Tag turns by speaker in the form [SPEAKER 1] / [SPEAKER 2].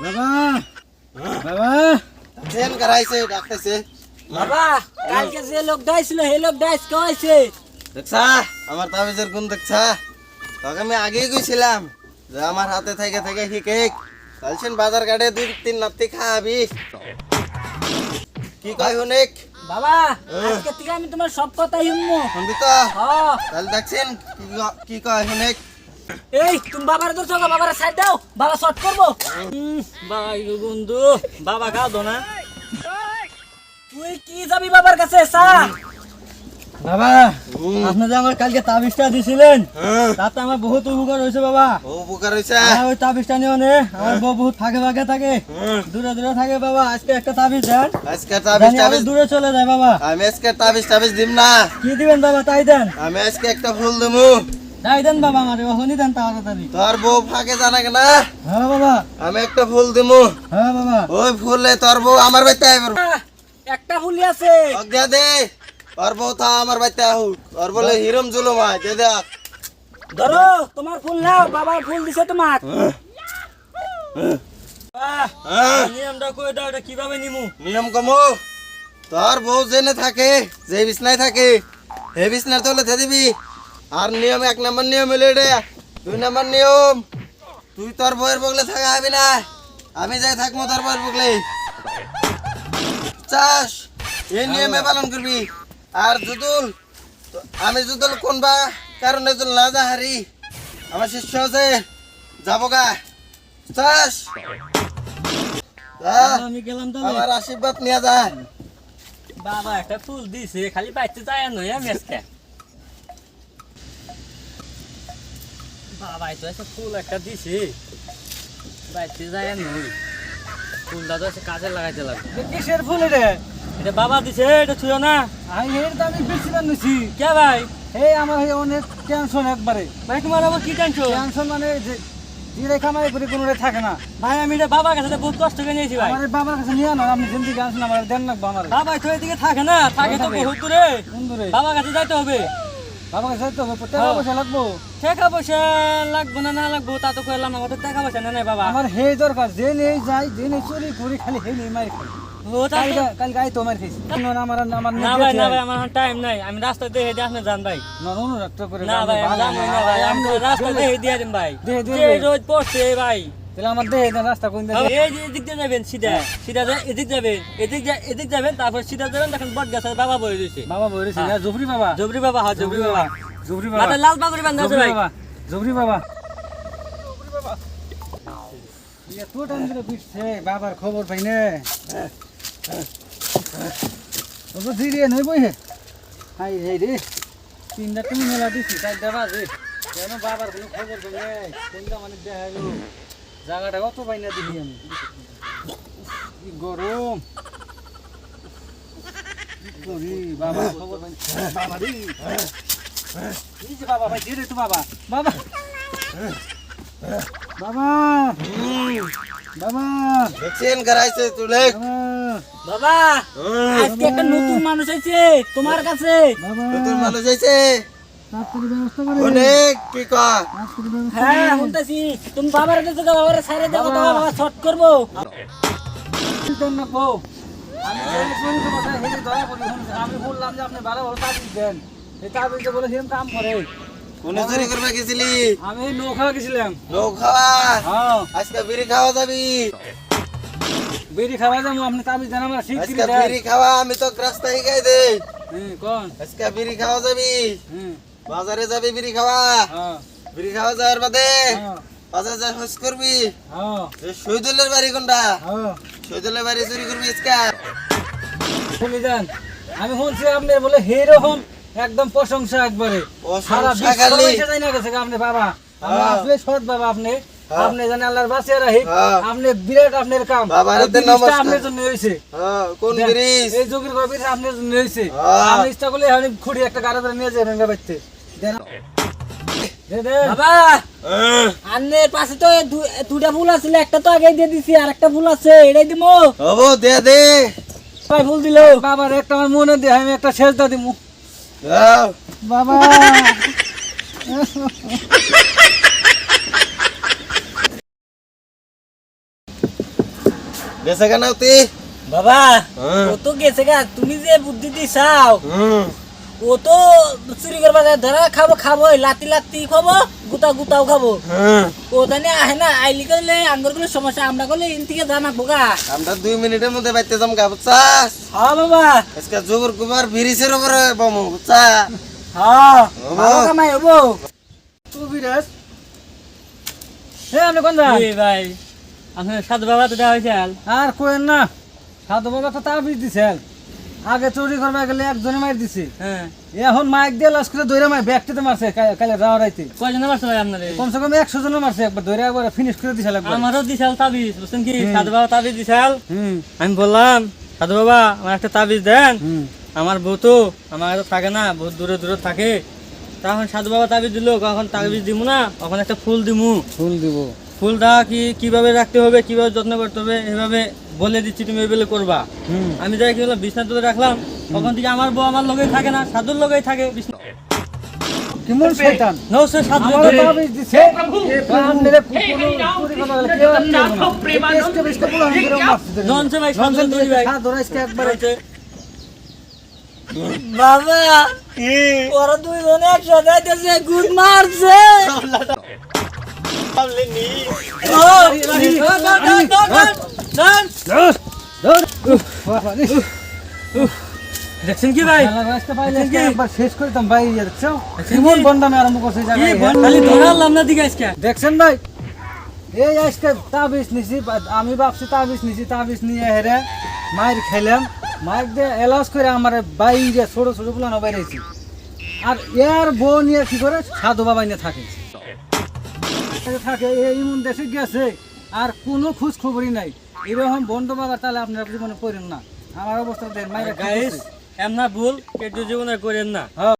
[SPEAKER 1] বাবা বাবা
[SPEAKER 2] ট্রেন করাইছে ডাকতেছে।
[SPEAKER 3] বাবা কালকে যে লোক ডাইছিল হে লোক ডাইস কইছে
[SPEAKER 2] দেখছা আমার তাবিজের গুণ দেখছা? তোকে আমি আগেই কইছিলাম যে আমার হাতে থেকে থেকে শিখে কালছেন বাজার ঘাটে 2-3 নাতি খাবি। কি কয় হুনেক
[SPEAKER 3] বাবা আজকে থেকে আমি তোমার সব কথা শুনবো।
[SPEAKER 2] শুনবি তো?
[SPEAKER 3] হ্যাঁ
[SPEAKER 2] তাহলে দেখছেন কি কয় হুনেক।
[SPEAKER 3] এই তুমি বাবার দূর চলো, বাবার সাইড দাও, বাবা শর্ট করবো। ভাই বন্ধু বাবা কাঁদো না, তুই কি যাবি বাবার কাছে?
[SPEAKER 1] বাবা আপনি যে আমার কালকে তাবিজটা দিছিলেন তাতে আমার বহুত উপকার হয়েছে বাবা।
[SPEAKER 2] উপকার হয়েছে?
[SPEAKER 1] ওই তাবিজটা নিও নে, আমার বউ বহুত ফাঁকে ফাঁকে থাকে, দূরে দূরে থাকে বাবা। আজকে একটা তাবিজ দেন,
[SPEAKER 2] আজকে তাবিজ
[SPEAKER 1] আমি দূরে চলে যায় বাবা।
[SPEAKER 2] আমি আজকে তাবিজ দিম না।
[SPEAKER 1] কি দিবেন বাবা তাই দেন?
[SPEAKER 2] আমি আজকে একটা ফুল দেবো।
[SPEAKER 1] তাই দেন বাবা, আমার ওখানেই দেন তাড়াতাড়ি।
[SPEAKER 2] তোর বউ ফাঁকে জানা না?
[SPEAKER 1] হ্যাঁ বাবা।
[SPEAKER 2] আমি একটা ফুল দেবো।
[SPEAKER 1] হ্যাঁ বাবা।
[SPEAKER 2] ওই ফুলে তোর বউ আমার বাড়িতে আইব।
[SPEAKER 3] একটা ফুলি আছে
[SPEAKER 2] অজ্ঞা দে, তোর বউ তা আমার বাড়িতে আহুক। ওর বলে হিরম জুলুম হয়, দে দেখ।
[SPEAKER 3] ধরো তোমার ফুল নাও, বাবার ফুল দিছে তোমার।
[SPEAKER 1] নিয়মটা কই দাও, এটা কিভাবে নিমু?
[SPEAKER 2] নিয়ম কমো, তোর বউ জেনে থাকে যে বিছনায় থাকে হে বিছনার তলে থে দিবি। আর নিয়ম 1 নম্বর নিয়ম হইলে এটা। 2 নম্বর নিয়ম, তুই তোর বউয়ের বগলে থাকা হবি না, আমি যাই থাকবো তোর বউয়ের বগলে। চাস এই নিয়মে পালন করবি। আর যদুল আমি যদুল কোনবা কারণে যদি না যা হারি আমার শিষ্য আছে যাবো গা। চাস
[SPEAKER 1] আমি গেলাম তো।
[SPEAKER 2] আমার আশীর্বাদ নিয়ে যা।
[SPEAKER 3] বাবা একটা ফুল দিছে, খালি বাইতে যায় নয় আমি আজকে। বাবা তো একটা ফুল একটা দিছে, বাইতে যায় নয়। ফুলটা তো কাজে লাগাইতে লাগবে।
[SPEAKER 1] কিসের ফুল এটা?
[SPEAKER 3] এটা বাবা দিছে, এটা ছুঁয়ো না।
[SPEAKER 1] এর তো আমি বেশিবার নিছি।
[SPEAKER 3] কে ভাই?
[SPEAKER 1] এই আমার অনেক টেনশন একবারে।
[SPEAKER 3] ভাই তোমার আবার কি টেনশন?
[SPEAKER 1] টেনশন মানে যে কামাই করে কোনো থাকে না
[SPEAKER 3] ভাই আমি এটা বাবার কাছে বহুত কষ্ট করে নিয়েছি ভাই।
[SPEAKER 1] আমার বাবার কাছে নিয়ে না, আপনি জিন্দিগি আনছেন আমার দেন না আমার।
[SPEAKER 3] বাবা তো এদিকে থাকে না, থাকে তো বহুত দূরে।
[SPEAKER 1] কোন দূরে?
[SPEAKER 3] বাবার কাছে যাইতে হবে।
[SPEAKER 1] বাবার কাছে যাইতে হবে, টাকা পয়সা লাগবো।
[SPEAKER 3] টাকা পয়সা লাগবো না, না লাগবো তা তো কইলাম না, আমাদের টাকা পয়সা নেই বাবা।
[SPEAKER 1] আমার হে দরকার, যে নেই যাই, যে নেই চুরি করি, খালি হে নেই মার খাই।
[SPEAKER 3] ও তাই তো।
[SPEAKER 1] কাল গাই তো মার খাইছি। আমার
[SPEAKER 3] না ভাই না ভাই, আমার টাইম নাই, আমি রাস্তাতে হেঁটে আপনি যান ভাই।
[SPEAKER 1] অনুরোধ করে
[SPEAKER 3] না ভাই আমি যাবো না ভাই, আমি রাস্তাতে হেঁটে দিয়ে দিন ভাই।
[SPEAKER 1] দে, দে,
[SPEAKER 3] যে
[SPEAKER 1] দে।
[SPEAKER 3] রোদ পড়ছে ভাই।
[SPEAKER 1] তাহলে আমার দেহে রাস্তা কোন দিকে?
[SPEAKER 3] এই যে এদিক দিয়ে যাবেন, সিধা সিধা এদিক যাবেন, এদিক যাবেন, তারপর সিধা যাবেন, দেখেন বট গাছের বাবা বই রয়েছে।
[SPEAKER 1] বাবা বলেছি না, জবরি বাবা।
[SPEAKER 3] জবরি বাবা, হ্যাঁ জবরি বাবা।
[SPEAKER 1] জবরি বাবা,
[SPEAKER 3] মাথা লাল পাগড়ি বাঁধা আছে ভাই।
[SPEAKER 1] জবরি বাবা। এত টাইম ধরে পিটছে, বাবার খবর পাই না। ও তো ধীরে নই বই হে। হাই হাই রে, 3টা তুমি মেলা দিছি, 4টা বাজে। কেন বাবার কোনো খবর পাই না? কোনটা মানে দেখা গেল জায়গাটা কত পাই না দিলি আমি। কি গরম। কি করি বাবা খবর পাই না। বাবা রে, এই যে বাবা ভাই ধীরে তো বাবা। বাবা বাবা বাবা
[SPEAKER 2] ভ্যাকসিন করাইছে তুলে।
[SPEAKER 3] বাবা আজকে একটা নতুন মানুষ আছে তোমার কাছে।
[SPEAKER 1] বাবা
[SPEAKER 2] নতুন মানুষ আইছে
[SPEAKER 1] তাড়াতাড়ি ব্যবস্থা করে।
[SPEAKER 2] অনেক কি কয়?
[SPEAKER 1] তাড়াতাড়ি ব্যবস্থা
[SPEAKER 3] হ্যাঁ শুনতেছি, তুমি বাবার কাছে যাও, বাবার সাইডে দেখো তো, বাবা শর্ট করবো।
[SPEAKER 1] করে না কো। আমি যে শুনি তো কথা হেলে দয়া করি শুনছি। আমি বললাম যে আপনি ভালো ভালো তাবিজ দেন। এই তাবিজে বলে সেরকম কাম করে।
[SPEAKER 2] কোনে চুরি করবা গেছিলি?
[SPEAKER 1] আমি নৌকা গেছিলাম।
[SPEAKER 2] লোক খাওয়া
[SPEAKER 1] হ্যাঁ
[SPEAKER 2] আজকে বিড়ি খাওয়া যাবি।
[SPEAKER 1] বেরি খাওয়া যাবো, আপনি তাবিজ দেন আমার শিগগিরি
[SPEAKER 2] আজকে
[SPEAKER 1] দেন।
[SPEAKER 2] বিড়ি খাওয়া আমি তো রাস্তায় গাই দে।
[SPEAKER 1] কোন?
[SPEAKER 2] আজকে বিড়ি খাওয়া যাবি,
[SPEAKER 1] হুম
[SPEAKER 2] বাজারে যাবি বিড়ি খাওয়া।
[SPEAKER 1] হ্যাঁ
[SPEAKER 2] বিড়ি খাওয়া যাওয়ার বাদে
[SPEAKER 1] হ্যাঁ
[SPEAKER 2] বাজারে যা খোঁজ করবি।
[SPEAKER 1] হ্যাঁ
[SPEAKER 2] শহীদুলের বাড়ি কোনটা?
[SPEAKER 1] হ্যাঁ
[SPEAKER 2] শহীদুলের বাড়ি চুরি করবি আজকে।
[SPEAKER 1] শুনি যান, আমি শুনছি আপনি বলে হেরকম একদম প্রশংসা একবারে সারা
[SPEAKER 2] প্রশংসা
[SPEAKER 1] বিশ্ব
[SPEAKER 2] খালি।
[SPEAKER 1] এসে যাই না গেছে আপনি বাবা। আপনি
[SPEAKER 2] হ্যাঁ।
[SPEAKER 1] আসলে সৎ বাবা, আপনি
[SPEAKER 2] হ্যাঁ।
[SPEAKER 1] আপনি জানেন আল্লাহর বাঁচিয়ে রাখি।
[SPEAKER 2] হ্যাঁ।
[SPEAKER 1] আপনি বিরাট আপনার কাম।
[SPEAKER 2] বাবার
[SPEAKER 1] এই
[SPEAKER 2] হাতে
[SPEAKER 1] ব্রিজটা
[SPEAKER 2] নমস্কার।
[SPEAKER 1] আপনার জন্য হয়েছে।
[SPEAKER 2] হ্যাঁ, কোন ব্রিজ?
[SPEAKER 1] এই যোগের ঘর ব্রিজ আপনার জন্য হয়েছে।
[SPEAKER 2] হ্যাঁ।
[SPEAKER 1] আমি ইচ্ছা করলে আমি খুঁড়ি একটা গাড়ি ধরে নিয়ে যাবেন বাড়িতে। দেন দে দে।
[SPEAKER 3] বাবা
[SPEAKER 2] হ্যাঁ।
[SPEAKER 3] আন্নের পাশে তো দুটা ফুল আছিল, একটা তো আগে দিয়ে দিছি, আর একটা ফুল আছে, এটাই দিমু।
[SPEAKER 2] হবো দে দে।
[SPEAKER 3] কয় ফুল দিল?
[SPEAKER 1] বাবার একটা আমার মনে দিয়ে আমি একটা সেজদা দিমু।
[SPEAKER 2] যাও।
[SPEAKER 1] বাবা
[SPEAKER 2] বেঁচে কেন তুই
[SPEAKER 3] বাবা
[SPEAKER 2] হ্যাঁ।
[SPEAKER 3] ও তো গেছে গা, তুমি যে বুদ্ধি দিছাও ও তো চুরি করবা যায়, ধরা খাবো খাবো লাতি লাতি খাবো গুতা গুতাও খাবো। ও জানি আহে না, আইলি করলে আঙ্গুর করলে সমস্যা, আমরা করলে ইন থেকে জানা বোগা।
[SPEAKER 2] আমরা 2 মিনিটের মধ্যে বাইতে যাম গা বুঝছাস
[SPEAKER 3] হ্যাঁ বাবা,
[SPEAKER 2] আজকে জবর কুমার ব্রিজের উপরে বমু বুঝছা
[SPEAKER 3] হ্যাঁ
[SPEAKER 2] হবো।
[SPEAKER 3] ভালো কামাই হবো।
[SPEAKER 1] বিরাজ হে আপনি কোন যান
[SPEAKER 3] এই ভাই আপনার সাধু বাবা তো দেওয়া হয়েছে।
[SPEAKER 1] আর কোয়েন না সাধু বাবা তো তাবিজ দিছেন আগে চুরি করবে গেলে একজনে মার দিছে
[SPEAKER 3] হ্যাঁ,
[SPEAKER 1] এখন মাইক দিয়ে লাশ করে দৌড়ে মার ব্যাগটিতে মারছে কালে রাও রাইতে
[SPEAKER 3] কয়জনে মারছে ভাই আপনার?
[SPEAKER 1] কমসে কম 100 জন মারছে একবার দৌড়ে একবার ফিনিশ করে দিছে একবার
[SPEAKER 3] আমারও দিশাল তাবিজ, বুঝছেন কি সাধু বাবা তাবিজ দিশাল।
[SPEAKER 1] হুম
[SPEAKER 3] আমি বললাম সাধু বাবা আমার একটা তাবিজ দেন,
[SPEAKER 1] হুম
[SPEAKER 3] আমার বউ তো আমার কাছে থাকে না, বহুত দূরে দূরে থাকে। তখন সাধু বাবা তাবিজ দিল, কখন তাবিজ দিমু না তখন একটা ফুল দিমু।
[SPEAKER 1] ফুল দিব
[SPEAKER 3] ফুলটা কিভাবে রাখতে হবে, কিভাবে যত্ন করতে হবে এভাবে বলে দিচ্ছি, তুমি এগুলো করবা।
[SPEAKER 1] হুম
[SPEAKER 3] আমি যাই কি হলো বিছনা তুলে রাখলাম, তখন থেকে আমার বউ আমার লগেই থাকে না, সাধুর লগেই থাকে বিছনা।
[SPEAKER 1] কেমন শয়তান
[SPEAKER 3] নৌসে সাধু
[SPEAKER 1] আমার তাবিজ দিছে আপনারে কোনো চুরি করবে গেলে কেউ আর করবে না টেস্টে বেস্টে পুরো হাঙ্গের মারছে
[SPEAKER 3] ননসে ভাই, সাধু ধরি ভাই।
[SPEAKER 1] সাধু রাইসকে একবার
[SPEAKER 3] বাবা ওরা দুই জনে একসাথে যাইতেছে, গুড মারছে। দেখছেন কি ভাই,
[SPEAKER 1] রাস্তা পাইলে একবার শেষ করতাম ভাই দেখছো কেমন বন্ডামে আরম্ভ করছে এই জায়গায়
[SPEAKER 3] খালি ধরালাম না দিকে আজকে।
[SPEAKER 1] দেখছেন ভাই এই আজকে তাবিজ নিছি আমি ভাবছি তাবিজ নিয়ে হেরে মায়ের খেলাম মাইক দিয়ে এলাস করে আমার বাইরে ছোট ছোট গুলো বাইরেছি আর এর বউ নিয়ে কি করে সাধু বাবা নিয়ে থাকে এই মন দেশে গেছে আর কোনো খোঁজ খবরই নাই এরকম বন্ধ বাবা তাহলে আপনারা জীবনে পড়েন না আমার অবস্থা দেন মায়ের
[SPEAKER 3] গাইস এমনা ভুল কেটে জীবনে করেন না।